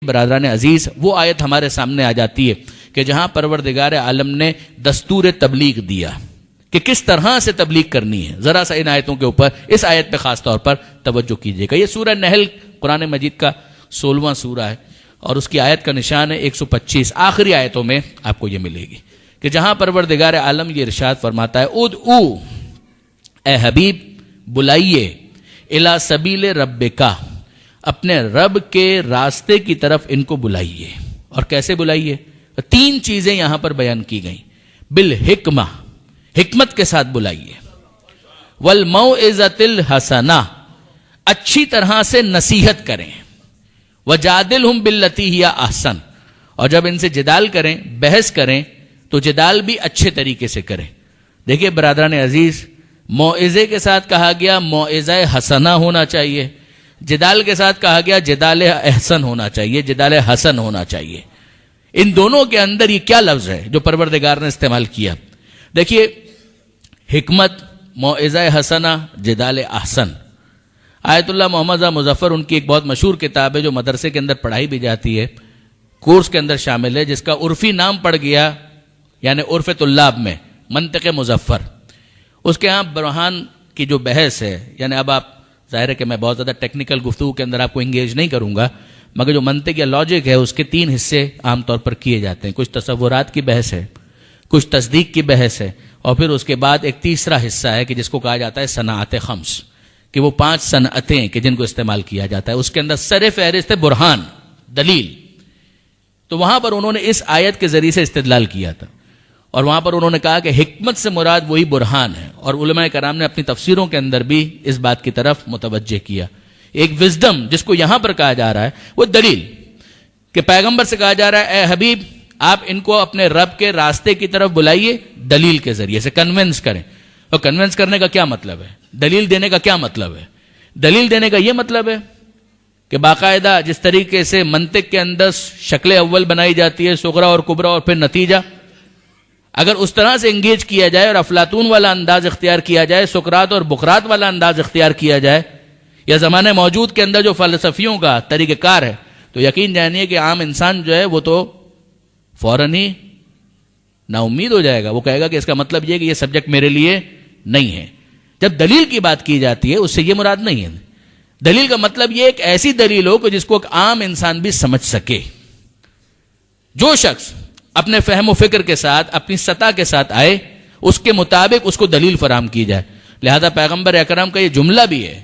برادران عزیز، وہ آیت ہمارے سامنے آ جاتی ہے کہ جہاں پروردگار عالم نے دستور تبلیغ دیا کہ کس طرح سے تبلیغ کرنی ہے. ذرا سا ان آیتوں کے اوپر، اس آیت پہ خاص طور پر توجہ کیجیے گا. یہ سورہ نحل قرآن مجید کا 16واں سورہ ہے اور اس کی آیت کا نشان ہے 125. آخری آیتوں میں آپ کو یہ ملے گی کہ جہاں پروردگار عالم یہ ارشاد فرماتا ہے ادعو، اے حبیب بلائیے، الی سبیل ربکا، اپنے رب کے راستے کی طرف ان کو بلائیے. اور کیسے بلائیے؟ 3 چیزیں یہاں پر بیان کی گئیں. بالحکمہ، حکمت کے ساتھ بلائیے. والموعظۃ الحسنہ، اچھی طرح سے نصیحت کریں. وجادلہم باللتی ہی احسن، اور جب ان سے جدال کریں، بحث کریں تو جدال بھی اچھے طریقے سے کریں. دیکھیے برادران عزیز، موعظے کے ساتھ کہا گیا موعظہ حسنہ ہونا چاہیے، جدال کے ساتھ کہا گیا جدال احسن ہونا چاہیے، جدال حسن ہونا چاہیے. ان دونوں کے اندر یہ کیا لفظ ہے جو پروردگار نے استعمال کیا؟ دیکھیے، حکمت، موعظہ حسنہ، جدال احسن. آیت اللہ محمد مظفر ان کی ایک بہت مشہور کتاب ہے جو مدرسے کے اندر پڑھائی بھی جاتی ہے، کورس کے اندر شامل ہے، جس کا عرفی نام پڑ گیا یعنی عرف طلاب میں منطق مظفر. اس کے ہاں برہان کی جو بحث ہے، یعنی اب آپ ظاہر ہے کہ میں بہت زیادہ ٹیکنیکل گفتگو کے اندر آپ کو انگیج نہیں کروں گا، مگر جو منطق یا لاجک ہے اس کے 3 حصے عام طور پر کیے جاتے ہیں. کچھ تصورات کی بحث ہے، کچھ تصدیق کی بحث ہے، اور پھر اس کے بعد ایک تیسرا حصہ ہے کہ جس کو کہا جاتا ہے صنعت خمس، کہ وہ 5 صنعتیں کہ جن کو استعمال کیا جاتا ہے. اس کے اندر سر فہرست ہے برہان، دلیل. تو وہاں پر انہوں نے اس آیت کے ذریعے سے استدلال کیا تھا، اور وہاں پر انہوں نے کہا کہ حکمت سے مراد وہی برہان ہے. اور علماء کرام نے اپنی تفسیروں کے اندر بھی اس بات کی طرف متوجہ کیا. ایک وزڈم جس کو یہاں پر کہا جا رہا ہے وہ دلیل، کہ پیغمبر سے کہا جا رہا ہے اے حبیب آپ ان کو اپنے رب کے راستے کی طرف بلائیے، دلیل کے ذریعے سے کنونس کریں. اور کنونس کرنے کا کیا مطلب ہے؟ دلیل دینے کا کیا مطلب ہے؟ دلیل دینے کا یہ مطلب ہے کہ باقاعدہ جس طریقے سے منطق کے اندر شکل اول بنائی جاتی ہے، صغرا اور کبرا اور پھر نتیجہ، اگر اس طرح سے انگیج کیا جائے اور افلاطون والا انداز اختیار کیا جائے، سقراط اور بقراط والا انداز اختیار کیا جائے، یا زمانے موجود کے اندر جو فلسفیوں کا طریقہ کار ہے، تو یقین جانیے کہ عام انسان جو ہے وہ تو فوراً ہی نا امید ہو جائے گا. وہ کہے گا کہ اس کا مطلب یہ کہ یہ سبجیکٹ میرے لیے نہیں ہے. جب دلیل کی بات کی جاتی ہے اس سے یہ مراد نہیں ہے. دلیل کا مطلب یہ ایک ایسی دلیل ہو کہ جس کو ایک عام انسان بھی سمجھ سکے. جو شخص اپنے فہم و فکر کے ساتھ، اپنی سطح کے ساتھ آئے، اس کے مطابق اس کو دلیل فراہم کی جائے. لہذا پیغمبر اکرم کا یہ جملہ بھی ہے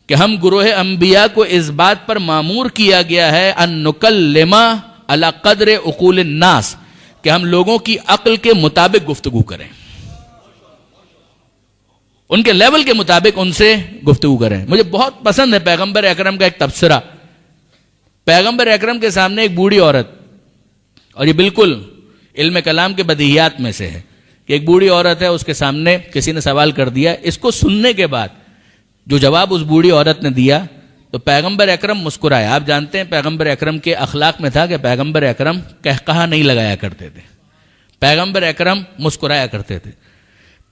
کہ ہم گروہ انبیاء کو اس بات پر مامور کیا گیا ہے ان نکلم علی قدر عقول الناس، کہ ہم لوگوں کی عقل کے مطابق گفتگو کریں، ان کے لیول کے مطابق ان سے گفتگو کریں. مجھے بہت پسند ہے پیغمبر اکرم کا ایک تبصرہ. پیغمبر اکرم کے سامنے ایک بوڑھی عورت، اور یہ بالکل علم کلام کے بدیہیات میں سے ہے کہ ایک بوڑھی عورت ہے، اس کے سامنے کسی نے سوال کر دیا. اس کو سننے کے بعد جو جواب اس بوڑھی عورت نے دیا تو پیغمبر اکرم مسکرائے. آپ جانتے ہیں پیغمبر اکرم کے اخلاق میں تھا کہ پیغمبر اکرم قہقہا نہیں لگایا کرتے تھے، پیغمبر اکرم مسکرایا کرتے تھے.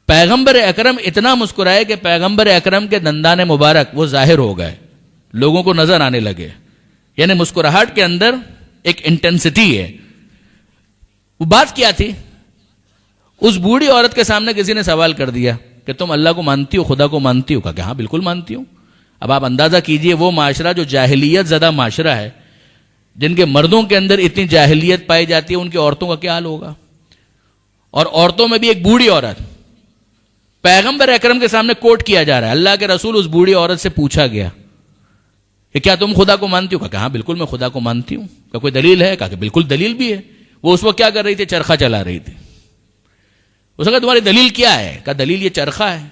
پیغمبر اکرم اتنا مسکرائے کہ پیغمبر اکرم کے دندان مبارک وہ ظاہر ہو گئے، لوگوں کو نظر آنے لگے. یعنی مسکراہٹ کے اندر ایک انٹینسٹی ہے. وہ بات کیا تھی؟ اس بوڑھی عورت کے سامنے کسی نے سوال کر دیا کہ تم اللہ کو مانتی ہو، خدا کو مانتی ہو؟ کہا کہ ہاں بالکل مانتی ہوں. اب آپ اندازہ کیجئے وہ معاشرہ جو جاہلیت زدہ معاشرہ ہے، جن کے مردوں کے اندر اتنی جاہلیت پائی جاتی ہے، ان کی عورتوں کا کیا حال ہوگا؟ اور عورتوں میں بھی ایک بوڑھی عورت. پیغمبر اکرم کے سامنے کوٹ کیا جا رہا ہے. اللہ کے رسول اس بوڑھی عورت سے پوچھا گیا کہ کیا تم خدا کو مانتی ہو؟ کہا کہ ہاں بالکل میں خدا کو مانتی ہوں. کہا کوئی دلیل ہے؟ کہا کہ بالکل دلیل بھی ہے. وہ اس وقت کیا کر رہی تھی؟ چرخہ چلا رہی تھی. اس نے کہا تمہاری دلیل کیا ہے؟ کہا دلیل یہ چرخہ ہے.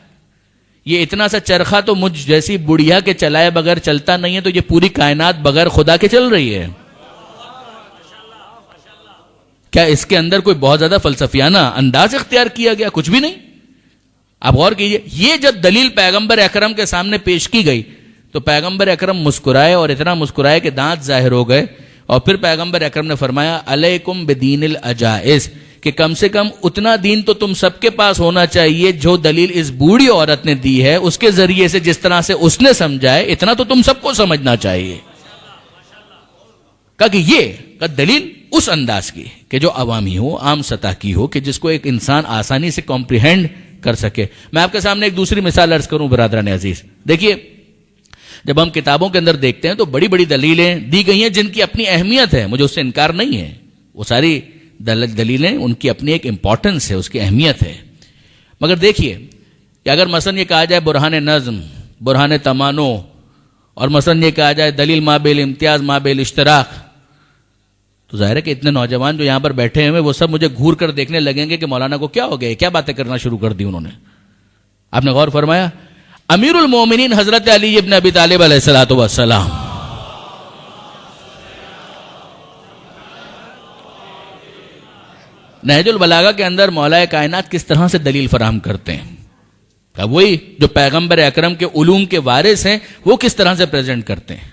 یہ اتنا سا چرخہ تو مجھ جیسی بڑھیا کے چلائے بغیر چلتا نہیں ہے، تو یہ پوری کائنات بغیر خدا کے چل رہی ہے. کیا اس کے اندر کوئی بہت زیادہ فلسفیانہ انداز اختیار کیا گیا؟ کچھ بھی نہیں. آپ غور کیجئے، یہ جب دلیل پیغمبر اکرم کے سامنے پیش کی گئی تو پیغمبر اکرم مسکرائے، اور اتنا مسکرائے کہ دانت ظاہر ہو گئے. اور پھر پیغمبر اکرم نے فرمایا علیکم بدین العجائز، کہ کم سے کم اتنا دین تو تم سب کے پاس ہونا چاہیے جو دلیل اس بوڑھی عورت نے دی ہے، اس کے ذریعے سے جس طرح سے اس نے سمجھائے اتنا تو تم سب کو سمجھنا چاہیے. کہا کہ یہ دلیل اس انداز کی کہ جو عوامی ہو، عام سطح کی ہو، کہ جس کو ایک انسان آسانی سے کمپریہینڈ کر سکے. میں آپ کے سامنے ایک دوسری مثال عرض کروں برادران عزیز. دیکھیے جب ہم کتابوں کے اندر دیکھتے ہیں تو بڑی بڑی دلیلیں دی گئی ہیں جن کی اپنی اہمیت ہے، مجھے اس سے انکار نہیں ہے. وہ ساری دلیلیں ان کی اپنی ایک امپورٹنس ہے، اس کی اہمیت ہے. مگر دیکھیے کہ اگر مثلا یہ کہا جائے برہان نظم، برہان تمانو، اور مثلا یہ کہا جائے دلیل مابل امتیاز مابل اشتراک، تو ظاہر ہے کہ اتنے نوجوان جو یہاں پر بیٹھے ہوئے وہ سب مجھے گھور کر دیکھنے لگیں گے کہ مولانا کو کیا ہو گیا، کیا باتیں کرنا شروع کر دی انہوں نے. آپ نے غور فرمایا امیر المومنین حضرت علی ابن ابی طالب علیہ الصلوۃ والسلام نہج البلاغہ کے اندر مولا کائنات کس طرح سے دلیل فراہم کرتے ہیں، وہی جو پیغمبر اکرم کے علوم کے وارث ہیں وہ کس طرح سے پریزنٹ کرتے ہیں.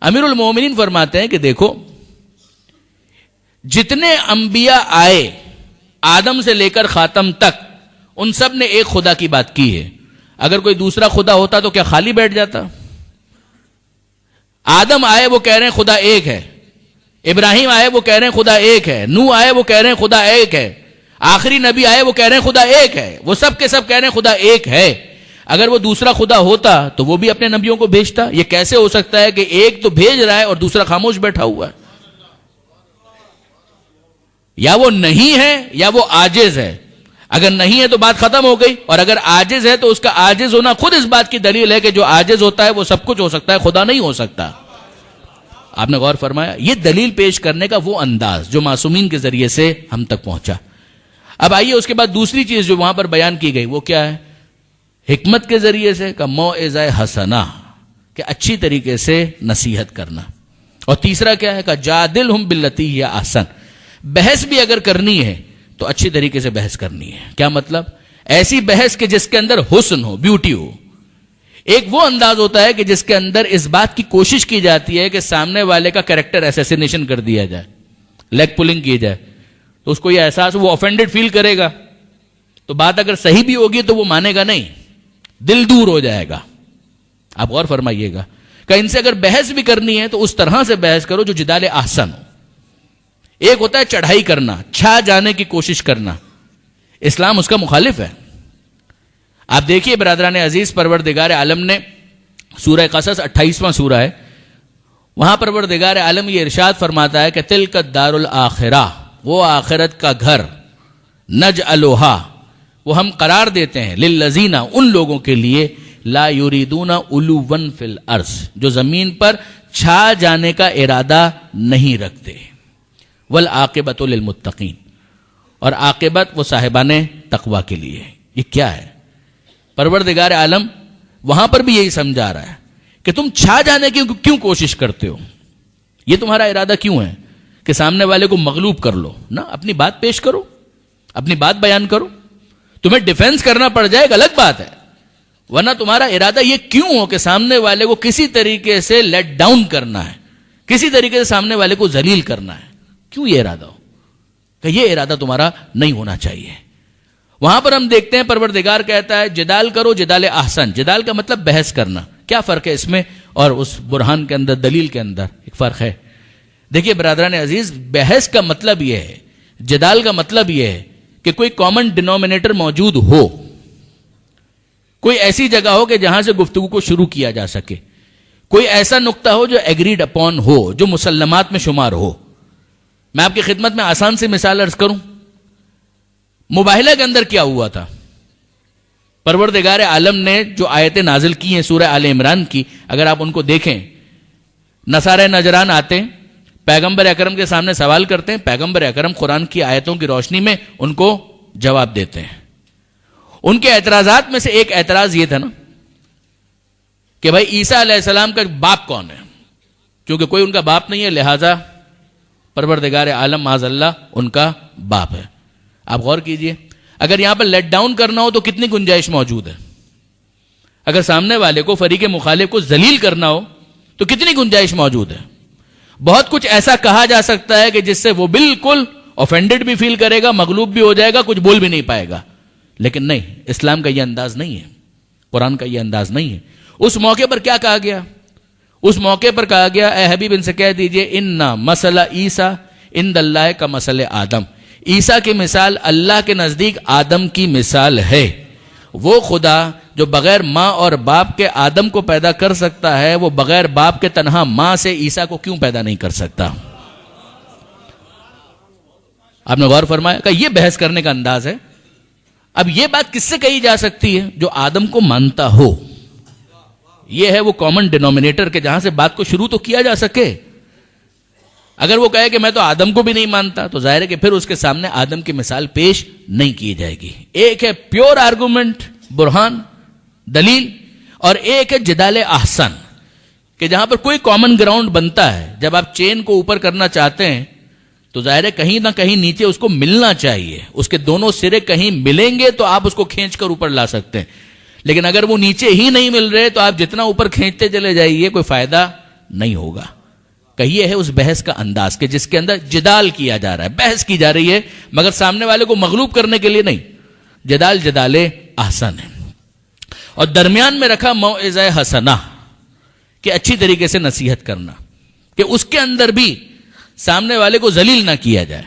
امیر المومنین فرماتے ہیں کہ دیکھو جتنے انبیاء آئے آدم سے لے کر خاتم تک ان سب نے ایک خدا کی بات کی ہے. اگر کوئی دوسرا خدا ہوتا تو کیا خالی بیٹھ جاتا؟ آدم آئے وہ کہہ رہے ہیں خدا ایک ہے، ابراہیم آئے وہ کہہ رہے ہیں خدا ایک ہے، نوح آئے وہ کہہ رہے ہیں خدا ایک ہے، آخری نبی آئے وہ کہہ رہے ہیں خدا ایک ہے. وہ سب کے سب کہہ رہے ہیں خدا ایک ہے. اگر وہ دوسرا خدا ہوتا تو وہ بھی اپنے نبیوں کو بھیجتا. یہ کیسے ہو سکتا ہے کہ ایک تو بھیج رہا ہے اور دوسرا خاموش بیٹھا ہوا ہے؟ یا وہ نہیں ہے یا وہ عاجز ہے. اگر نہیں ہے تو بات ختم ہو گئی، اور اگر عاجز ہے تو اس کا عاجز ہونا خود اس بات کی دلیل ہے کہ جو عاجز ہوتا ہے وہ سب کچھ ہو سکتا ہے، خدا نہیں ہو سکتا. آپ نے غور فرمایا یہ دلیل پیش کرنے کا وہ انداز جو معصومین کے ذریعے سے ہم تک پہنچا. اب آئیے اس کے بعد دوسری چیز جو وہاں پر بیان کی گئی وہ کیا ہے؟ حکمت کے ذریعے سے کا موعظہ حسنہ، کہ اچھی طریقے سے نصیحت کرنا. اور تیسرا کیا ہے؟ کا جادلہم باللتی ہی احسن، بحث بھی اگر کرنی ہے تو اچھی طریقے سے بحث کرنی ہے. کیا مطلب؟ ایسی بحث کہ جس کے اندر حسن ہو، بیوٹی ہو. ایک وہ انداز ہوتا ہے کہ جس کے اندر اس بات کی کوشش کی جاتی ہے کہ سامنے والے کا کریکٹر ایسیسینیشن کر دیا جائے، لیگ پولنگ کی جائے، تو اس کو یہ احساس وہ آفینڈڈ فیل کرے گا. تو بات اگر صحیح بھی ہوگی تو وہ مانے گا نہیں، دل دور ہو جائے گا. آپ غور فرمائیے گا کہ ان سے اگر بحث بھی کرنی ہے تو اس طرح سے بحث کرو جو جدال احسن ہو. ایک ہوتا ہے چڑھائی کرنا، چھا جانے کی کوشش کرنا، اسلام اس کا مخالف ہے. آپ دیکھیے برادران عزیز، پروردگار عالم نے سورہ قصص 28واں سورہ ہے، وہاں پروردگار عالم یہ ارشاد فرماتا ہے کہ تلک الدار الاخرہ، وہ آخرت کا گھر، نجعلھا، وہ ہم قرار دیتے ہیں، للذین، ان لوگوں کے لیے، لا یریدون علوا فی الارض، جو زمین پر چھا جانے کا ارادہ نہیں رکھتے، والعاقبۃ للمتقین، اور عاقبت وہ صاحبان تقوی کے لیے. یہ کیا ہے؟ پروردگار عالم وہاں پر بھی یہی سمجھا رہا ہے کہ تم چھا جانے کی کیوں کوشش کرتے ہو؟ یہ تمہارا ارادہ کیوں ہے کہ سامنے والے کو مغلوب کر لو؟ نہ، اپنی بات پیش کرو، اپنی بات بیان کرو. تمہیں ڈیفینس کرنا پڑ جائے ایک الگ بات ہے، ورنہ تمہارا ارادہ یہ کیوں ہو کہ سامنے والے کو کسی طریقے سے لیٹ ڈاؤن کرنا ہے، کسی طریقے سے سامنے والے کو ذلیل کرنا ہے. کیوں یہ ارادہ ہو؟ کہ یہ ارادہ تمہارا نہیں ہونا چاہیے. وہاں پر ہم دیکھتے ہیں پروردگار کہتا ہے جدال کرو، جدال احسن. جدال کا مطلب بحث کرنا. کیا فرق ہے اس میں اور اس برہان کے اندر، دلیل کے اندر؟ ایک فرق ہے. دیکھیے برادران عزیز، بحث کا مطلب یہ ہے، جدال کا مطلب یہ ہے کہ کوئی کامن ڈینومینیٹر موجود ہو، کوئی ایسی جگہ ہو کہ جہاں سے گفتگو کو شروع کیا جا سکے، کوئی ایسا نقطہ ہو جو ایگریڈ اپون ہو، جو مسلمات میں شمار ہو. میں آپ کی خدمت میں آسان سی مثال عرض کروں. مباہلہ کے اندر کیا ہوا تھا؟ پروردگار عالم نے جو آیتیں نازل کی ہیں سورہ آل عمران کی، اگر آپ ان کو دیکھیں، نصارہ نجران آتے ہیں، پیغمبر اکرم کے سامنے سوال کرتے ہیں، پیغمبر اکرم قرآن کی آیتوں کی روشنی میں ان کو جواب دیتے ہیں. ان کے اعتراضات میں سے ایک اعتراض یہ تھا نا کہ بھائی عیسیٰ علیہ السلام کا باپ کون ہے؟ کیونکہ کوئی ان کا باپ نہیں ہے، لہذا پروردگار عالم معاذ اللہ ان کا باپ ہے. آپ غور کیجئے، اگر یہاں پر لیٹ ڈاؤن کرنا ہو تو کتنی گنجائش موجود ہے؟ اگر سامنے والے کو، فریق مخالف کو ذلیل کرنا ہو تو کتنی گنجائش موجود ہے؟ بہت کچھ ایسا کہا جا سکتا ہے کہ جس سے وہ بالکل آفینڈڈ بھی فیل کرے گا، مغلوب بھی ہو جائے گا، کچھ بول بھی نہیں پائے گا. لیکن نہیں، اسلام کا یہ انداز نہیں ہے، قرآن کا یہ انداز نہیں ہے. اس موقع پر کیا کہا گیا؟ اس موقع پر کہا گیا اے حبیب ان سے کہہ دیجئے انا مسئلہ عیسیٰ عند اللہ کا مسئلہ آدم، عیسیٰ کی مثال اللہ کے نزدیک آدم کی مثال ہے۔ وہ خدا جو بغیر ماں اور باپ کے آدم کو پیدا کر سکتا ہے، وہ بغیر باپ کے تنہا ماں سے عیسیٰ کو کیوں پیدا نہیں کر سکتا؟ آپ نے غور فرمایا کہ یہ بحث کرنے کا انداز ہے۔ اب یہ بات کس سے کہی جا سکتی ہے؟ جو آدم کو مانتا ہو۔ یہ ہے وہ کامن ڈینومینیٹر کہ جہاں سے بات کو شروع تو کیا جا سکے۔ اگر وہ کہے کہ میں تو آدم کو بھی نہیں مانتا تو ظاہر ہے کہ پھر اس کے سامنے آدم کی مثال پیش نہیں کی جائے گی۔ ایک ہے پیور آرگومنٹ، برہان، دلیل، اور ایک ہے جدال احسن کہ جہاں پر کوئی کامن گراؤنڈ بنتا ہے۔ جب آپ چین کو اوپر کرنا چاہتے ہیں تو ظاہر ہے کہیں نہ کہیں نیچے اس کو ملنا چاہیے، اس کے دونوں سرے کہیں ملیں گے تو آپ اس کو کھینچ کر اوپر لا سکتے ہیں، لیکن اگر وہ نیچے ہی نہیں مل رہے تو آپ جتنا اوپر کھینچتے چلے جائیے کوئی فائدہ نہیں ہوگا۔ کہ یہ ہے اس بحث کا انداز کہ جس کے اندر جدال کیا جا رہا ہے، بحث کی جا رہی ہے، مگر سامنے والے کو مغلوب کرنے کے لیے نہیں۔ جدال احسن ہے، اور درمیان میں رکھا موعظہ حسنہ کہ اچھی طریقے سے نصیحت کرنا، کہ اس کے اندر بھی سامنے والے کو ذلیل نہ کیا جائے،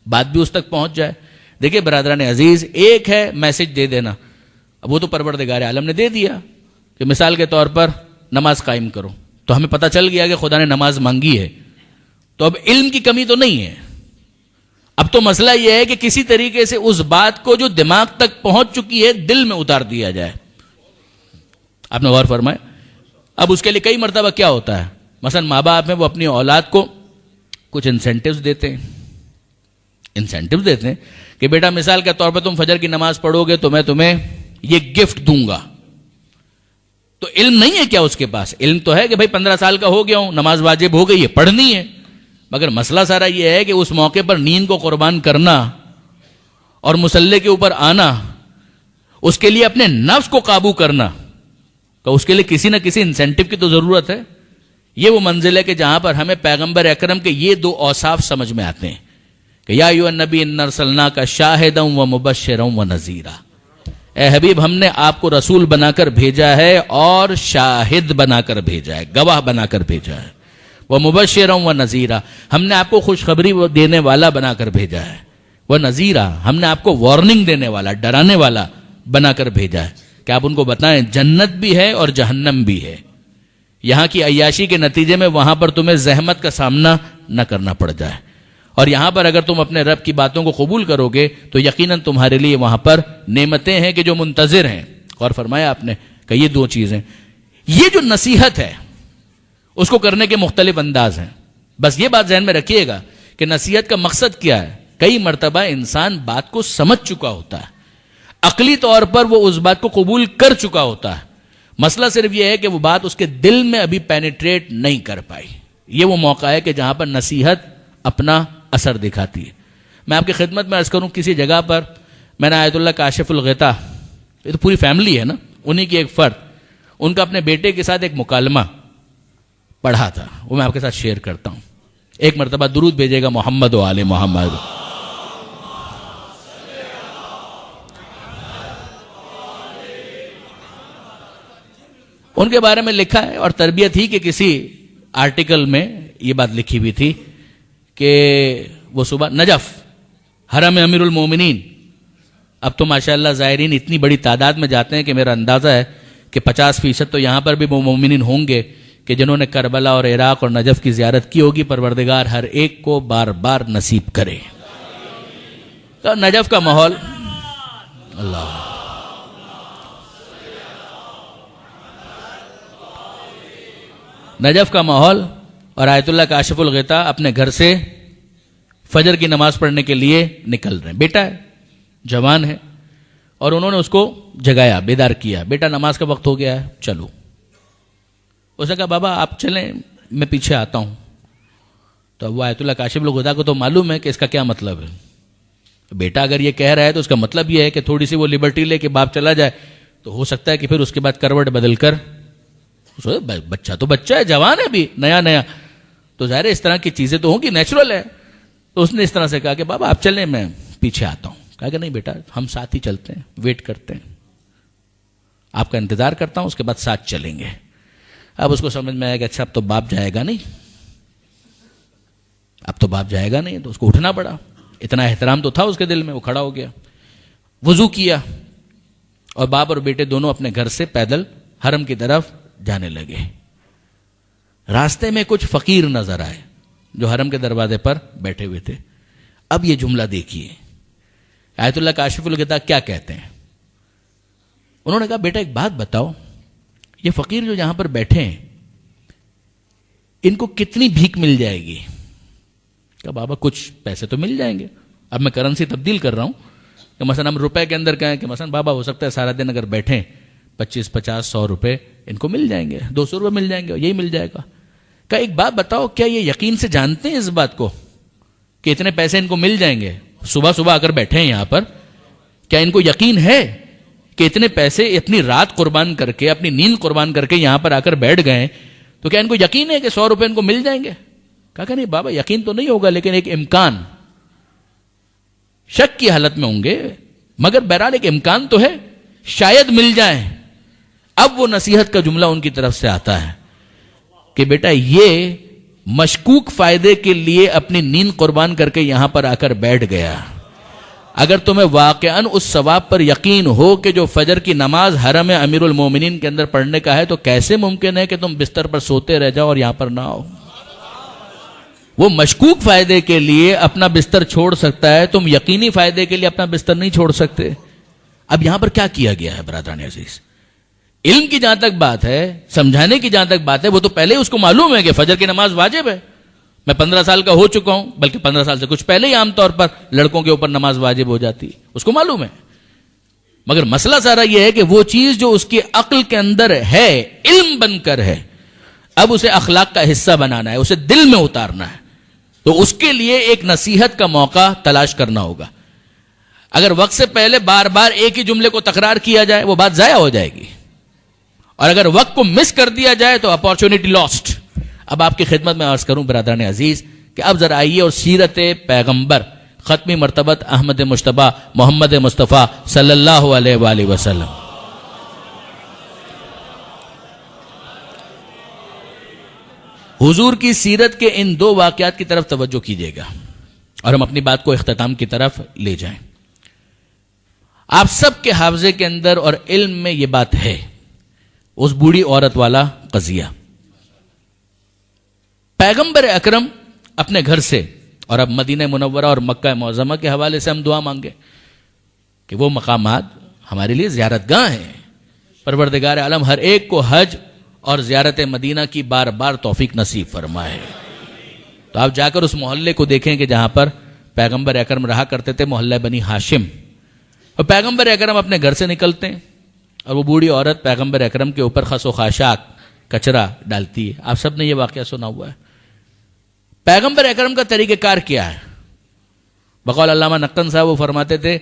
بات بھی اس تک پہنچ جائے۔ دیکھیں برادران عزیز، ایک ہے میسج دے دینا، اب وہ تو پروردگار عالم نے دے دیا کہ مثال کے طور پر نماز قائم کرو، تو ہمیں پتہ چل گیا کہ خدا نے نماز مانگی ہے، تو اب علم کی کمی تو نہیں ہے۔ اب تو مسئلہ یہ ہے کہ کسی طریقے سے اس بات کو جو دماغ تک پہنچ چکی ہے دل میں اتار دیا جائے۔ آپ نے غور فرمائے؟ اب اس کے لیے کئی مرتبہ کیا ہوتا ہے، مثلا ماں باپ میں وہ اپنی اولاد کو کچھ انسینٹیوز دیتے ہیں کہ بیٹا مثال کے طور پر تم فجر کی نماز پڑھو گے تو میں تمہیں یہ گفٹ دوں گا۔ تو علم نہیں ہے کیا اس کے پاس؟ علم تو ہے کہ بھائی 15 سال کا ہو گیا ہوں، نماز واجب ہو گئی ہے، پڑھنی ہے، مگر مسئلہ سارا یہ ہے کہ اس موقع پر نیند کو قربان کرنا اور مصلی کے اوپر آنا، اس کے لیے اپنے نفس کو قابو کرنا، تو اس کے لیے کسی نہ کسی انسینٹیو کی تو ضرورت ہے۔ یہ وہ منزل ہے کہ جہاں پر ہمیں پیغمبر اکرم کے یہ دو اوصاف سمجھ میں آتے ہیں کہ یا ایھا النبی انا ارسلناک شاہدا ومبشرا ونذیرا، اے حبیب ہم نے آپ کو رسول بنا کر بھیجا ہے اور شاہد بنا کر بھیجا ہے، گواہ بنا کر بھیجا ہے، ومبشرا ونذیرا ہم نے آپ کو خوشخبری دینے والا بنا کر بھیجا ہے، ونذیرا ہم نے آپ کو وارننگ دینے والا، ڈرانے والا بنا کر بھیجا ہے کہ آپ ان کو بتائیں جنت بھی ہے اور جہنم بھی ہے، یہاں کی عیاشی کے نتیجے میں وہاں پر تمہیں زحمت کا سامنا نہ کرنا پڑ جائے، اور یہاں پر اگر تم اپنے رب کی باتوں کو قبول کرو گے تو یقیناً تمہارے لیے وہاں پر نعمتیں ہیں کہ جو منتظر ہیں۔ اور فرمایا آپ نے کہ یہ دو چیزیں، یہ جو نصیحت ہے اس کو کرنے کے مختلف انداز ہیں۔ بس یہ بات ذہن میں رکھیے گا کہ نصیحت کا مقصد کیا ہے۔ کئی مرتبہ انسان بات کو سمجھ چکا ہوتا ہے، عقلی طور پر وہ اس بات کو قبول کر چکا ہوتا ہے، مسئلہ صرف یہ ہے کہ وہ بات اس کے دل میں ابھی پینیٹریٹ نہیں کر پائی۔ یہ وہ موقع ہے کہ جہاں پر نصیحت اپنا اثر دکھاتی ہے۔ میں آپ کی خدمت میں عرض کروں، کسی جگہ پر میں نے آیت اللہ کاشف الغطا، یہ تو پوری فیملی ہے نا، انہی کی ایک فرد، ان کا اپنے بیٹے کے ساتھ ایک مکالمہ پڑھا تھا، وہ میں آپ کے ساتھ شیئر کرتا ہوں۔ ایک مرتبہ درود بھیجے گا محمد و آل محمد۔ ان کے بارے میں لکھا ہے، اور تربیت ہی کہ کسی آرٹیکل میں یہ بات لکھی ہوئی تھی کہ وہ صبح نجف حرم امیر المومنین، اب تو ماشاءاللہ زائرین اتنی بڑی تعداد میں جاتے ہیں کہ میرا اندازہ ہے کہ 50% تو یہاں پر بھی وہ مومنین ہوں گے کہ جنہوں نے کربلا اور عراق اور نجف کی زیارت کی ہوگی۔ پروردگار ہر ایک کو بار بار نصیب کرے۔ تو نجف کا ماحول، اللہ نجف کا ماحول، اور آیت اللہ کاشف الغطا اپنے گھر سے فجر کی نماز پڑھنے کے لیے نکل رہے ہیں۔ بیٹا ہے، جوان ہے، اور انہوں نے اس کو جگایا، بیدار کیا، بیٹا نماز کا وقت ہو گیا ہے، چلو۔ اس نے کہا بابا آپ چلیں، میں پیچھے آتا ہوں۔ تو وہ آیت اللہ کاشف الغطا کو تو معلوم ہے کہ اس کا کیا مطلب ہے۔ بیٹا اگر یہ کہہ رہا ہے تو اس کا مطلب یہ ہے کہ تھوڑی سی وہ لبرٹی لے کے باپ چلا جائے تو ہو سکتا ہے کہ پھر اس کے بعد کروٹ بدل کر، بچہ تو بچہ ہے، جوان ہے بھی نیا نیا، تو ظاہر اس طرح کی چیزیں تو ہوں گی، نیچرل ہے۔ تو اس نے اس طرح سے کہا کہ بابا آپ چلیں، میں پیچھے آتا ہوں۔ کہا کہ نہیں بیٹا، ہم ساتھ ہی چلتے ہیں، ویٹ کرتے ہیں، آپ کا انتظار کرتا ہوں، اس کے بعد ساتھ چلیں گے۔ اب اس کو سمجھ میں آیا کہ اچھا اب تو باپ جائے گا نہیں، تو اس کو اٹھنا پڑا. اتنا احترام تو تھا اس کے دل میں. وہ کھڑا ہو گیا، وضو کیا، اور باپ اور بیٹے دونوں اپنے گھر سے پیدل حرم کی طرف جانے لگے. راستے میں کچھ فقیر نظر آئے جو حرم کے دروازے پر بیٹھے ہوئے تھے. اب یہ جملہ دیکھیے آیت اللہ کاشف الغطا کیا کہتے ہیں. انہوں نے کہا بیٹا ایک بات بتاؤ، یہ فقیر جو یہاں پر بیٹھے ہیں ان کو کتنی بھیک مل جائے گی؟ کہا بابا کچھ پیسے تو مل جائیں گے. اب میں کرنسی تبدیل کر رہا ہوں کہ مثلا ہم روپے کے اندر کہیں کہ مثلا بابا ہو سکتا ہے سارا دن اگر بیٹھیں 25 50 100 روپے ان کو مل جائیں گے، 200 روپے مل جائیں گے، یہی مل جائے گا. کہا ایک بات بتاؤ، کیا یہ یقین سے جانتے ہیں اس بات کو کہ اتنے پیسے ان کو مل جائیں گے؟ صبح صبح اگر بیٹھے ہیں یہاں پر، کیا ان کو یقین ہے کہ اتنے پیسے اتنی رات قربان کر کے، اپنی نیند قربان کر کے یہاں پر آ کر بیٹھ گئے، تو کیا ان کو یقین ہے کہ 100 روپے ان کو مل جائیں گے؟ کہا کہ نہیں بابا یقین تو نہیں ہوگا، لیکن ایک امکان، شک کی حالت میں ہوں گے، مگر بہرحال ایک امکان تو ہے، شاید مل جائیں. اب وہ نصیحت کا جملہ ان کی طرف سے آتا ہے کہ بیٹا یہ مشکوک فائدے کے لیے اپنی نیند قربان کر کے یہاں پر آ کر بیٹھ گیا. اگر تمہیں واقعاً اس ثواب پر یقین ہو کہ جو فجر کی نماز حرم امیر المومنین کے اندر پڑھنے کا ہے، تو کیسے ممکن ہے کہ تم بستر پر سوتے رہ جاؤ اور یہاں پر نہ آؤ؟ وہ مشکوک فائدے کے لیے اپنا بستر چھوڑ سکتا ہے، تم یقینی فائدے کے لیے اپنا بستر نہیں چھوڑ سکتے. اب یہاں پر کیا کیا گیا ہے برادران عزیز؟ علم کی جہاں تک بات ہے، سمجھانے کی جہاں تک بات ہے، وہ تو پہلے اس کو معلوم ہے کہ فجر کی نماز واجب ہے. میں 15 سال کا ہو چکا ہوں، بلکہ 15 سال سے کچھ پہلے ہی عام طور پر لڑکوں کے اوپر نماز واجب ہو جاتی ہے، اس کو معلوم ہے. مگر مسئلہ سارا یہ ہے کہ وہ چیز جو اس کی عقل کے اندر ہے، علم بن کر ہے، اب اسے اخلاق کا حصہ بنانا ہے، اسے دل میں اتارنا ہے. تو اس کے لیے ایک نصیحت کا موقع تلاش کرنا ہوگا. اگر وقت سے پہلے بار بار ایک ہی جملے کو تکرار کیا جائے، وہ بات ضائع ہو جائے گی. اور اگر وقت کو مس کر دیا جائے تو اپارچونٹی لاسٹ. اب آپ کی خدمت میں عرض کروں برادران عزیز کہ اب ذرا آئیے اور سیرت پیغمبر ختمی مرتبت احمد مجتبی محمد مصطفیٰ صلی اللہ علیہ وآلہ وسلم، حضور کی سیرت کے ان 2 واقعات کی طرف توجہ کیجیے گا اور ہم اپنی بات کو اختتام کی طرف لے جائیں. آپ سب کے حافظے کے اندر اور علم میں یہ بات ہے، اس بوڑھی عورت والا قضیہ. پیغمبر اکرم اپنے گھر سے، اور اب مدینہ منورہ اور مکہ معظمہ کے حوالے سے ہم دعا مانگے کہ وہ مقامات ہمارے لیے زیارت گاہ ہیں. پروردگار عالم ہر ایک کو حج اور زیارت مدینہ کی بار بار توفیق نصیب فرمائے. تو آپ جا کر اس محلے کو دیکھیں کہ جہاں پر پیغمبر اکرم رہا کرتے تھے، محلہ بنی ہاشم. اور پیغمبر اکرم اپنے گھر سے نکلتے ہیں اور وہ بوڑھی عورت پیغمبر اکرم کے اوپر خس و خاشاک کچرا ڈالتی ہے. آپ سب نے یہ واقعہ سنا ہوا ہے. پیغمبر اکرم کا طریقہ کار کیا ہے؟ بقول علامہ نقطن صاحب وہ فرماتے تھے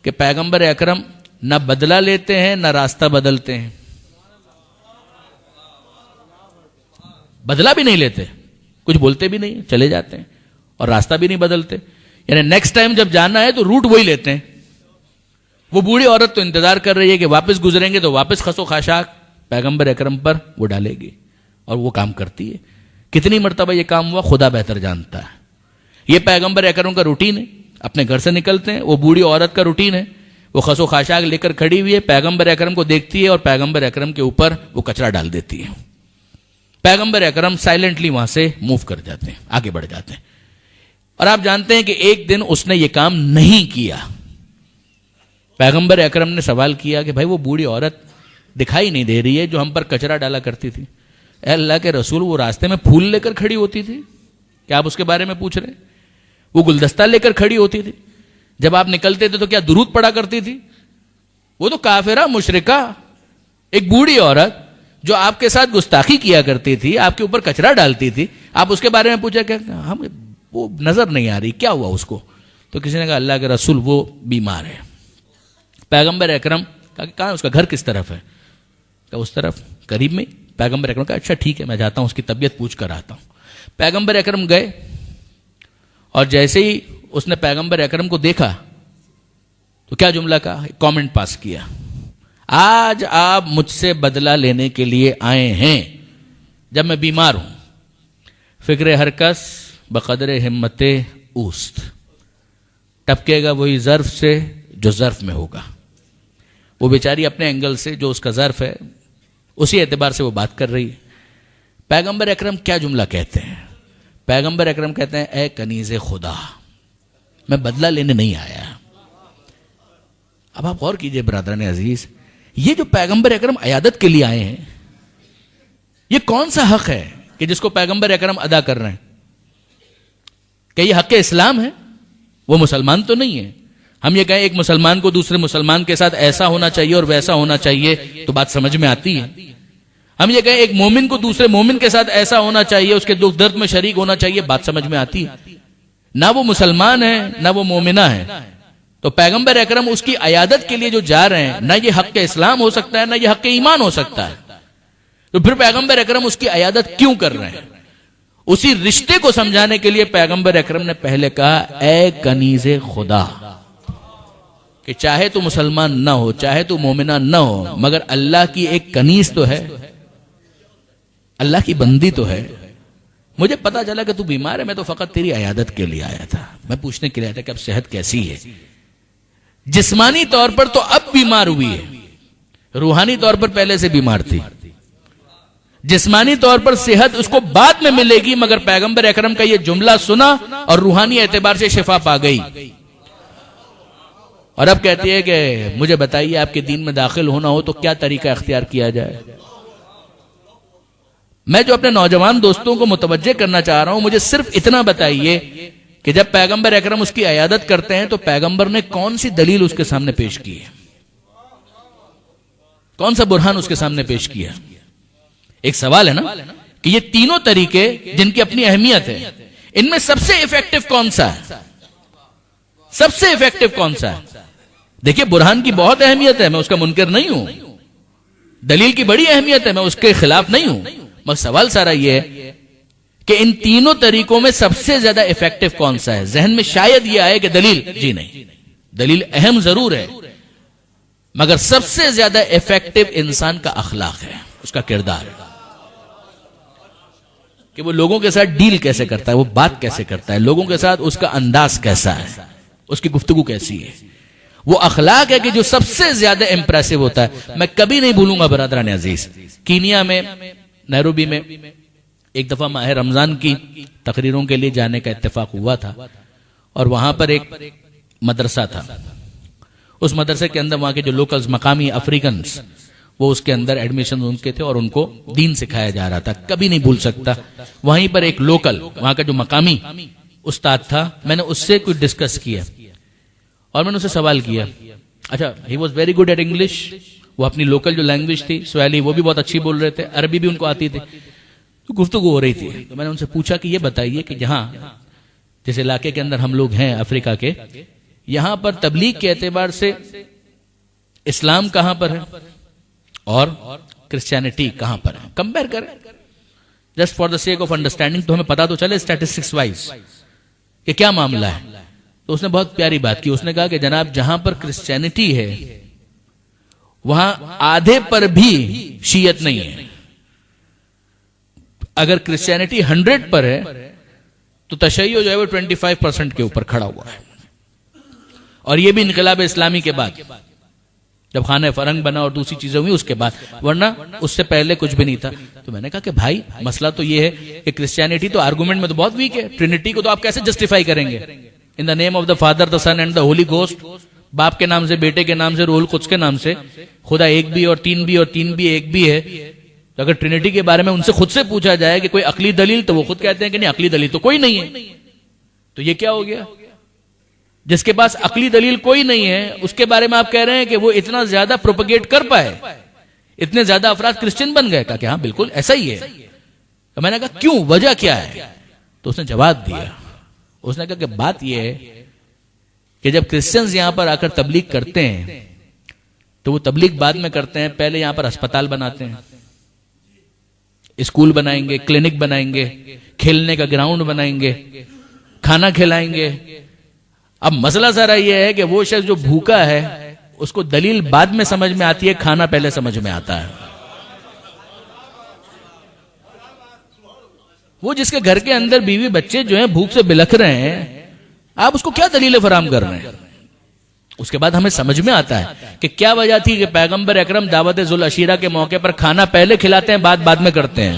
کہ پیغمبر اکرم نہ بدلہ لیتے ہیں نہ راستہ بدلتے ہیں. بدلہ بھی نہیں لیتے، کچھ بولتے بھی نہیں، چلے جاتے ہیں، اور راستہ بھی نہیں بدلتے. یعنی نیکسٹ ٹائم جب جانا ہے تو روٹ وہی لیتے ہیں. وہ بوڑھی عورت تو انتظار کر رہی ہے کہ واپس گزریں گے تو واپس خس و خاشاک پیغمبر اکرم پر وہ ڈالے گی، اور وہ کام کرتی ہے. کتنی مرتبہ یہ کام ہوا خدا بہتر جانتا ہے. یہ پیغمبر اکرم کا روٹین ہے. اپنے گھر سے نکلتے ہیں، وہ بوڑھی عورت کا روٹین ہے، وہ خس و خاشاک لے کر کھڑی ہوئی ہے، پیغمبر اکرم کو دیکھتی ہے اور پیغمبر اکرم کے اوپر وہ کچرا ڈال دیتی ہے. پیغمبر اکرم سائلنٹلی وہاں سے موو کر جاتے ہیں، آگے بڑھ جاتے ہیں. اور آپ جانتے ہیں کہ ایک دن اس نے یہ کام نہیں کیا. پیغمبر اکرم نے سوال کیا کہ بھائی وہ بوڑھی عورت دکھائی نہیں دے رہی ہے جو ہم پر کچرا ڈالا کرتی تھی. اے اللہ کے رسول، وہ راستے میں پھول لے کر کھڑی ہوتی تھی، کیا آپ اس کے بارے میں پوچھ رہے ہیں؟ وہ گلدستہ لے کر کھڑی ہوتی تھی، جب آپ نکلتے تھے تو کیا درود پڑا کرتی تھی؟ وہ تو کافرہ مشرکہ ایک بوڑھی عورت جو آپ کے ساتھ گستاخی کیا کرتی تھی، آپ کے اوپر کچرا ڈالتی تھی، آپ اس کے بارے میں پوچھا کہ ہم وہ نظر نہیں آ رہی، کیا ہوا اس کو؟ تو کسی نے کہا اللہ کے رسول وہ بیمار ہے. پیغمبر اکرم کہا کہ کہاں اس کا گھر کس طرف ہے؟ کہ اس طرف قریب میں. پیغمبر اکرم کہا اچھا ٹھیک ہے میں جاتا ہوں اس کی طبیعت پوچھ کر آتا ہوں. پیغمبر اکرم گئے اور جیسے ہی اس نے پیغمبر اکرم کو دیکھا تو کیا جملہ کہا؟ کامنٹ پاس کیا، آج آپ مجھ سے بدلہ لینے کے لیے آئے ہیں جب میں بیمار ہوں، فکر ہر کس بقدر ہمت اوست، ٹپکے گا وہی ظرف سے جو ظرف میں ہوگا. وہ بیچاری اپنے اینگل سے جو اس کا ظرف ہے اسی اعتبار سے وہ بات کر رہی ہے. پیغمبر اکرم کیا جملہ کہتے ہیں؟ پیغمبر اکرم کہتے ہیں اے کنیز خدا، میں بدلہ لینے نہیں آیا. اب آپ غور کیجئے برادران عزیز، یہ جو پیغمبر اکرم عیادت کے لیے آئے ہیں، یہ کون سا حق ہے کہ جس کو پیغمبر اکرم ادا کر رہے ہیں؟ کہ یہ حق اسلام ہے؟ وہ مسلمان تو نہیں ہے. ہم یہ کہیں ایک مسلمان کو دوسرے مسلمان کے ساتھ ایسا ہونا چاہیے اور ویسا ہونا چاہیے تو بات سمجھ میں آتی ہے. ہم یہ کہیں ایک مومن کو دوسرے مومن کے ساتھ ایسا ہونا چاہیے، اس کے دکھ درد میں شریک ہونا چاہیے، بات سمجھ میں آتی ہے. نہ وہ مسلمان ہے نہ وہ مومنہ ہے. تو پیغمبر اکرم اس کی عیادت کے لیے جو جا رہے ہیں، نہ یہ حق اسلام ہو سکتا ہے نہ یہ حق ایمان ہو سکتا ہے. تو پھر پیغمبر اکرم اس کی عیادت کیوں کر رہے ہیں؟ اسی رشتے کو سمجھانے کے لیے پیغمبر اکرم نے پہلے کہا اے کنیز خدا، کہ چاہے تو مسلمان نہ ہو، چاہے تو مومنہ نہ ہو، مگر اللہ کی ایک کنیز تو ہے، اللہ کی بندی تو ہے. مجھے پتا چلا کہ تو بیمار ہے، میں تو فقط تیری عیادت کے لیے آیا تھا، میں پوچھنے کے لیے آیا تھا کہ اب صحت کیسی ہے. جسمانی طور پر تو اب بیمار ہوئی ہے، روحانی طور پر پہلے سے بیمار تھی. جسمانی طور پر صحت اس کو بعد میں ملے گی، مگر پیغمبر اکرم کا یہ جملہ سنا اور روحانی اعتبار سے شفا پا گئی. اور اب کہتی ہے کہ مجھے بتائیے آپ کے دین میں داخل ہونا ہو تو کیا طریقہ اختیار کیا جائے. میں جو اپنے نوجوان دوستوں کو متوجہ کرنا چاہ رہا ہوں، مجھے صرف اتنا بتائیے کہ جب پیغمبر اکرم اس کی عیادت کرتے ہیں تو پیغمبر نے کون سی دلیل اس کے سامنے پیش کی ہے؟ کون سا برہان اس کے سامنے پیش کیا؟ ایک سوال ہے نا کہ یہ تینوں طریقے جن کی اپنی اہمیت ہے، ان میں سب سے ایفیکٹو کون سا ہے؟ سب سے ایفیکٹو کون سا ہے؟ دیکھیے برہان کی بہت اہمیت ہے، میں اس کا منکر نہیں ہوں. دلیل کی بڑی اہمیت ہے، میں اس کے خلاف نہیں ہوں. مگر سوال سارا یہ ہے کہ ان تینوں طریقوں میں سب سے زیادہ ایفیکٹو کون سا ہے؟ ذہن میں شاید یہ آئے کہ دلیل، جی نہیں، دلیل اہم ضرور ہے، مگر سب سے زیادہ ایفیکٹو انسان کا اخلاق ہے، اس کا کردار ہے، کہ وہ لوگوں کے ساتھ ڈیل کیسے کرتا ہے، وہ بات کیسے کرتا ہے، لوگوں کے ساتھ اس کا انداز کیسا ہے، اس کی گفتگو کیسی ہے. وہ اخلاق ہے کہ جو سب سے زیادہ امپریسو ہوتا ہے. میں کبھی نہیں بھولوں گا برادران عزیز، کینیا میں، نیروبی میں ایک دفعہ ماہ رمضان کی تقریروں کے لیے جانے کا اتفاق ہوا تھا، اور وہاں پر ایک مدرسہ تھا. اس مدرسے کے اندر وہاں کے جو لوکلز، مقامی افریکنز، وہ اس کے اندر ایڈمیشن ان کے تھے اور ان کو دین سکھایا جا رہا تھا. کبھی نہیں بھول سکتا، وہیں پر ایک لوکل، وہاں کا جو مقامی استاد تھا، میں نے اس سے کچھ ڈسکس کیا اور میں نے اسے سوال کیا. اچھا، he was very good at English. وہ اپنی لوکل جو لینگویج تھی سوالی، وہ بھی بہت اچھی بول رہے تھے، عربی بھی ان کو آتی تھی. تو گفتگو ہو رہی تھی، تو میں نے ان سے پوچھا کہ یہ بتائیے کہ جہاں جس علاقے کے اندر ہم لوگ ہیں افریقہ کے، یہاں پر تبلیغ کے اعتبار سے اسلام کہاں پر ہے اور کرسچینٹی کہاں پر ہے؟ کمپیئر کریں just for the sake of understanding, تو ہمیں پتا تو چلے اسٹیٹسٹکس وائز کہ کیا معاملہ ہے. تو اس نے بہت پیاری بات کی. اس نے کہا کہ جناب جہاں پر کرسچینٹی ہے وہاں آدھے پر بھی شیعت نہیں ہے. اگر کرسچینٹی 100 پر ہے تو تشیع جو ہے وہ 25% کے اوپر کھڑا ہوا ہے. اور یہ بھی انقلاب اسلامی کے بعد، جب خانہ فرنگ بنا اور دوسری چیزیں ہوئی اس کے بعد، ورنہ اس سے پہلے کچھ بھی نہیں تھا. تو میں نے کہا کہ بھائی مسئلہ تو یہ ہے کہ کرسچینٹی تو آرگومنٹ میں تو بہت ویک ہے. ٹرینٹی کو تو آپ کیسے جسٹیفائی کریں گے؟ In the name of the father, the son and the holy ghost. باپ کے نام سے، بیٹے کے نام سے، روح القدس کے نام سے. خدا ایک بھی اور تین بھی اور تین بھی ایک بھی ہے. تو اگر ٹرینٹی کے بارے میں ان سے خود سے پوچھا جائے کہ کوئی عقلی دلیل، تو وہ خود کہتے ہیں کہ نہیں، عقلی دلیل تو کوئی نہیں ہے. تو یہ کیا ہو گیا؟ جس کے پاس عقلی دلیل کوئی نہیں ہے اس کے بارے میں آپ کہہ رہے ہیں کہ وہ اتنا زیادہ پروپیگیٹ کر پائے، اتنے زیادہ افراد کرسچن بن گئے. کہا کہ ہاں بالکل ایسا ہی ہے. تو میں نے کہا کیوں، وجہ کیا ہے؟ تو اس نے جواب دیا. اس نے کہا کہ بات یہ ہے کہ جب کرسچنز یہاں پر آ کر تبلیغ کرتے ہیں تو وہ تبلیغ بعد میں کرتے ہیں. پہلے یہاں پر ہسپتال بناتے ہیں، اسکول بنائیں گے، کلینک بنائیں گے، کھیلنے کا گراؤنڈ بنائیں گے، کھانا کھلائیں گے. اب مسئلہ ذرا یہ ہے کہ وہ شخص جو بھوکا ہے اس کو دلیل بعد میں سمجھ میں آتی ہے، کھانا پہلے سمجھ میں آتا ہے. وہ جس کے گھر کے اندر بیوی بچے جو ہیں بھوک سے بلکھ رہے ہیں، آپ اس کو کیا دلیلیں فراہم کر رہے ہیں؟ اس کے بعد ہمیں سمجھ میں آتا ہے کہ کیا وجہ تھی کہ پیغمبر اکرم دعوت ذوالعشیرہ کے موقع پر کھانا پہلے کھلاتے ہیں، بعد میں کرتے ہیں۔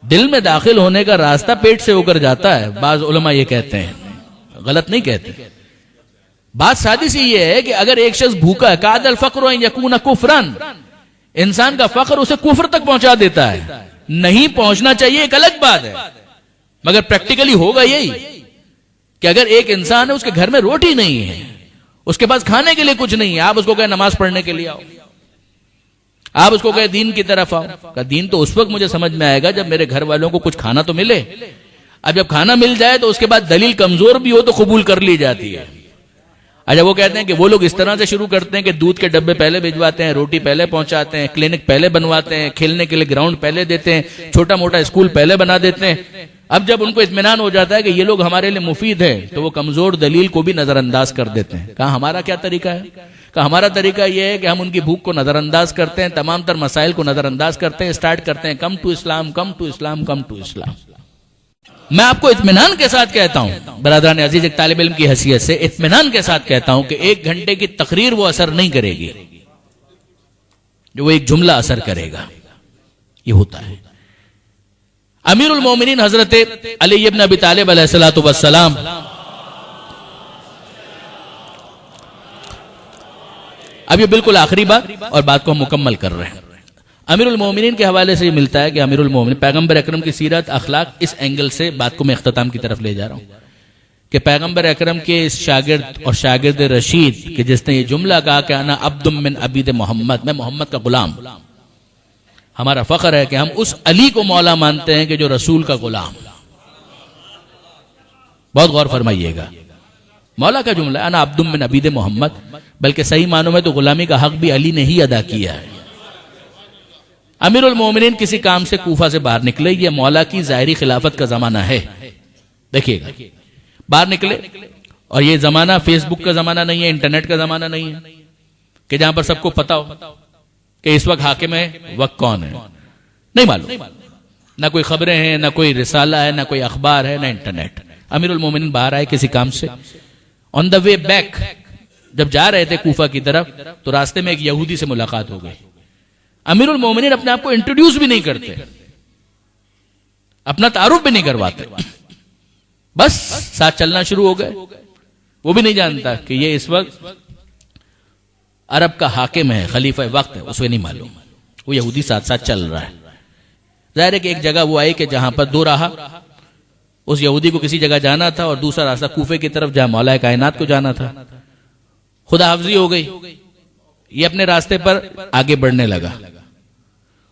دل میں داخل ہونے کا راستہ پیٹ سے ہو کر جاتا ہے، بعض علماء یہ کہتے ہیں، غلط نہیں کہتے۔ بات سادی سی یہ ہے کہ اگر ایک شخص بھوکا ہے، کاد الفقر ان یکون کفرن، انسان کا فقر اسے کفر تک پہنچا دیتا ہے۔ نہیں پہنچنا چاہیے ایک الگ بات ہے، مگر پریکٹیکلی ہوگا یہی کہ اگر ایک انسان ہے، اس کے گھر میں روٹی نہیں ہے، اس کے پاس کھانے کے لیے کچھ نہیں ہے، آپ اس کو کہیں نماز پڑھنے کے لیے آؤ، آپ اس کو کہیں دین کی طرف آؤ، کہ دین تو اس وقت مجھے سمجھ میں آئے گا جب میرے گھر والوں کو کچھ کھانا تو ملے۔ اب جب کھانا مل جائے تو اس کے بعد دلیل کمزور بھی ہو تو قبول کر لی جاتی ہے۔ اچھا، وہ کہتے ہیں کہ وہ لوگ اس طرح سے شروع کرتے ہیں کہ دودھ کے ڈبے پہلے بھجواتے ہیں، روٹی پہلے پہنچاتے ہیں، کلینک پہلے بنواتے ہیں، کھیلنے کے لیے گراؤنڈ پہلے دیتے ہیں، چھوٹا موٹا اسکول پہلے بنا دیتے ہیں۔ اب جب ان کو اطمینان ہو جاتا ہے کہ یہ لوگ ہمارے لیے مفید ہیں تو وہ کمزور دلیل کو بھی نظر انداز کر دیتے ہیں۔ کہا ہمارا کیا طریقہ ہے؟ کہا ہمارا طریقہ یہ ہے کہ ہم ان کی بھوک کو نظر انداز کرتے ہیں، تمام تر مسائل کو نظر انداز کرتے ہیں، اسٹارٹ کرتے ہیں come to Islam, come to Islam, come to Islam. میں آپ کو اطمینان کے ساتھ کہتا ہوں برادران عزیز، ایک طالب علم کی حیثیت سے اطمینان کے ساتھ کہتا ہوں کہ 1 گھنٹے کی تقریر وہ اثر نہیں کرے گی جو وہ ایک جملہ اثر کرے گا۔ یہ ہوتا ہے۔ امیر المومنین حضرت علی ابن ابی طالب علیہ الصلوۃ والسلام اب یہ بالکل آخری بات اور بات کو ہم مکمل کر رہے ہیں۔ امیر المومنین کے حوالے سے یہ ملتا ہے کہ امیر المومنین پیغمبر اکرم کی سیرت اخلاق، اس اینگل سے بات کو میں اختتام کی طرف لے جا رہا ہوں کہ پیغمبر اکرم کے اس شاگرد اور شاگرد رشید کہ جس نے یہ جملہ کہا کہ انا عبد من عبید محمد، میں محمد کا غلام، ہمارا فخر ہے کہ ہم اس علی کو مولا مانتے ہیں کہ جو رسول کا غلام۔ بہت غور فرمائیے گا، مولا کا جملہ انا عبد من عبید محمد، بلکہ صحیح معنوں میں تو غلامی کا حق بھی علی نے ہی ادا کیا ہے۔ امیر المومنین کسی کام سے کوفہ سے باہر نکلے، یہ مولا کی ظاہری خلافت کا زمانہ ہے، دیکھیے گا باہر نکلے، اور یہ زمانہ فیس بک کا زمانہ نہیں ہے، انٹرنیٹ کا زمانہ نہیں ہے کہ جہاں پر سب کو پتا ہو کہ اس وقت حاکم ہے، وقت کون ہے، نہیں معلوم، نہ کوئی خبریں ہیں، نہ کوئی رسالہ ہے، نہ کوئی اخبار ہے، نہ انٹرنیٹ۔ امیر المومنین باہر آئے کسی کام سے، آن دا وے بیک جب جا رہے تھے کوفہ کی طرف تو راستے میں ایک یہودی سے ملاقات ہو گئی۔ امیر المومنین اپنے آپ کو انٹروڈیوس بھی نہیں کرتے، اپنا تعارف بھی نہیں کرواتے، بس ساتھ چلنا شروع ہو گئے۔ وہ بھی نہیں جانتا کہ یہ اس وقت عرب کا حاکم ہے، خلیفہ وقت ہے، اسے نہیں معلوم، وہ یہودی ساتھ ساتھ چل رہا ہے۔ ظاہر ہے کہ ایک جگہ وہ آئی کہ جہاں پر دو راہ، اس یہودی کو کسی جگہ جانا تھا اور دوسرا راستہ کوفے کی طرف جہاں مولا کائنات کو جانا تھا۔ خدا حافظی ہو گئی، یہ اپنے راستے پر آگے بڑھنے لگا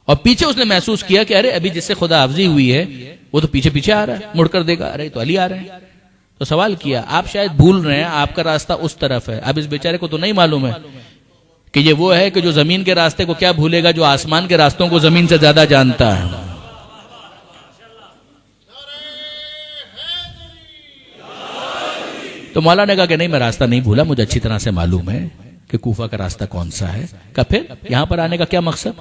اور پیچھے اس نے محسوس کیا کہ ارے ابھی جس سے خدا حافظی ہوئی ہے وہ تو پیچھے پیچھے آ رہا ہے، مڑ کر دیکھا ارے تو علی آ رہے ہیں۔ تو سوال کیا آپ شاید بھول رہے ہیں، آپ کا راستہ اس طرف ہے۔ اب اس بیچارے کو تو نہیں معلوم ہے کہ یہ وہ ہے کہ جو زمین کے راستے کو کیا بھولے گا جو آسمان کے راستوں کو زمین سے زیادہ جانتا ہے۔ تو مولا نے کہا کہ نہیں، میں راستہ نہیں بھولا، مجھے اچھی طرح سے معلوم ہے کہ کوفہ کا راستہ کون سا ہے۔ کہا پھر یہاں پر آنے کا کیا مقصد؟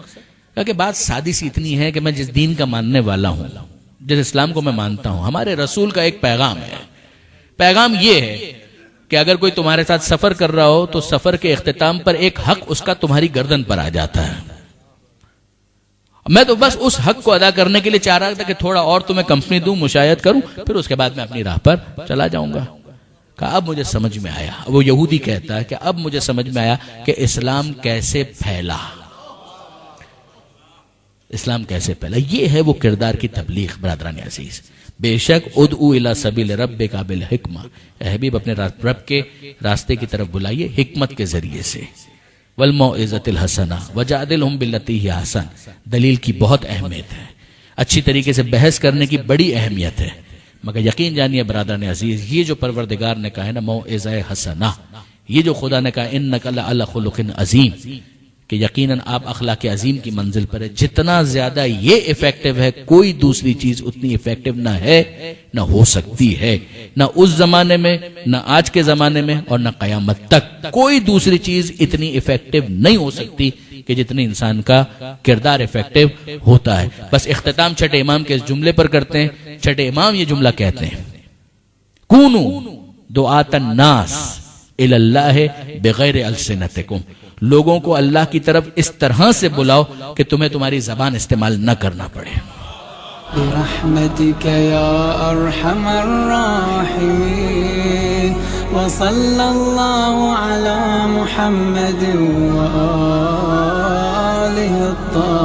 کہا کہ بات سادی سی اتنی ہے کہ میں جس دین کا ماننے والا ہوں، جس اسلام کو میں مانتا ہوں، ہمارے رسول کا ایک پیغام ہے۔ پیغام یہ ہے کہ اگر کوئی تمہارے ساتھ سفر کر رہا ہو تو سفر کے اختتام پر ایک حق اس کا تمہاری گردن پر آ جاتا ہے۔ میں تو بس اس حق کو ادا کرنے کے لیے چاہ رہا تھا کہ تھوڑا اور تمہیں کمپنی دوں، مشایعت کروں، پھر اس کے بعد میں اپنی راہ پر چلا جاؤں گا۔ کہا اب مجھے سمجھ میں آیا، وہ یہودی کہتا ہے کہ اب مجھے سمجھ میں آیا کہ اسلام کیسے پھیلا، اسلام کیسے پھیلا۔ یہ ہے وہ کردار کی تبلیغ برادران عزیز۔ بے شک ادعو الی سبیل ربک بالحکمہ، اے حبیب اپنے رب کے راستے کی طرف بلائیے حکمت کے ذریعے سے، والموعظۃ الحسنہ وجادلہم باللتی ہی احسن، دلیل کی بہت اہمیت ہے، اچھی طریقے سے بحث کرنے کی بڑی اہمیت ہے، مگر یقین جانیے برادران عزیز یہ جو پروردگار نے کہا ہے نا موعظہ حسنہ، یہ جو خدا نے کہا انک لعلی خلق عظیم، کہ یقیناً آپ اخلاق عظیم کی منزل پر ہے، جتنا زیادہ یہ ایفیکٹو ہے کوئی دوسری چیز اتنی ایفیکٹو نہ ہے نہ ہو سکتی ہے، نہ اس زمانے میں، نہ آج کے زمانے میں، اور نہ قیامت تک کوئی دوسری چیز اتنی ایفیکٹو نہیں ہو سکتی کہ جتنی انسان کا کردار افیکٹو ہوتا ہے. بس اختتام چھٹے امام کے اس جملے پر کرتے ہیں. چھٹے امام یہ جملہ کہتے ہیں کونو دعات الناس الی اللہ بغیر السنتکم، لوگوں کو اللہ کی طرف اس طرح سے بلاؤ کہ تمہیں تمہاری زبان استعمال نہ کرنا پڑے. برحمتك يا أرحم الراحمين وصلى الله على محمد وآله الطاهرين.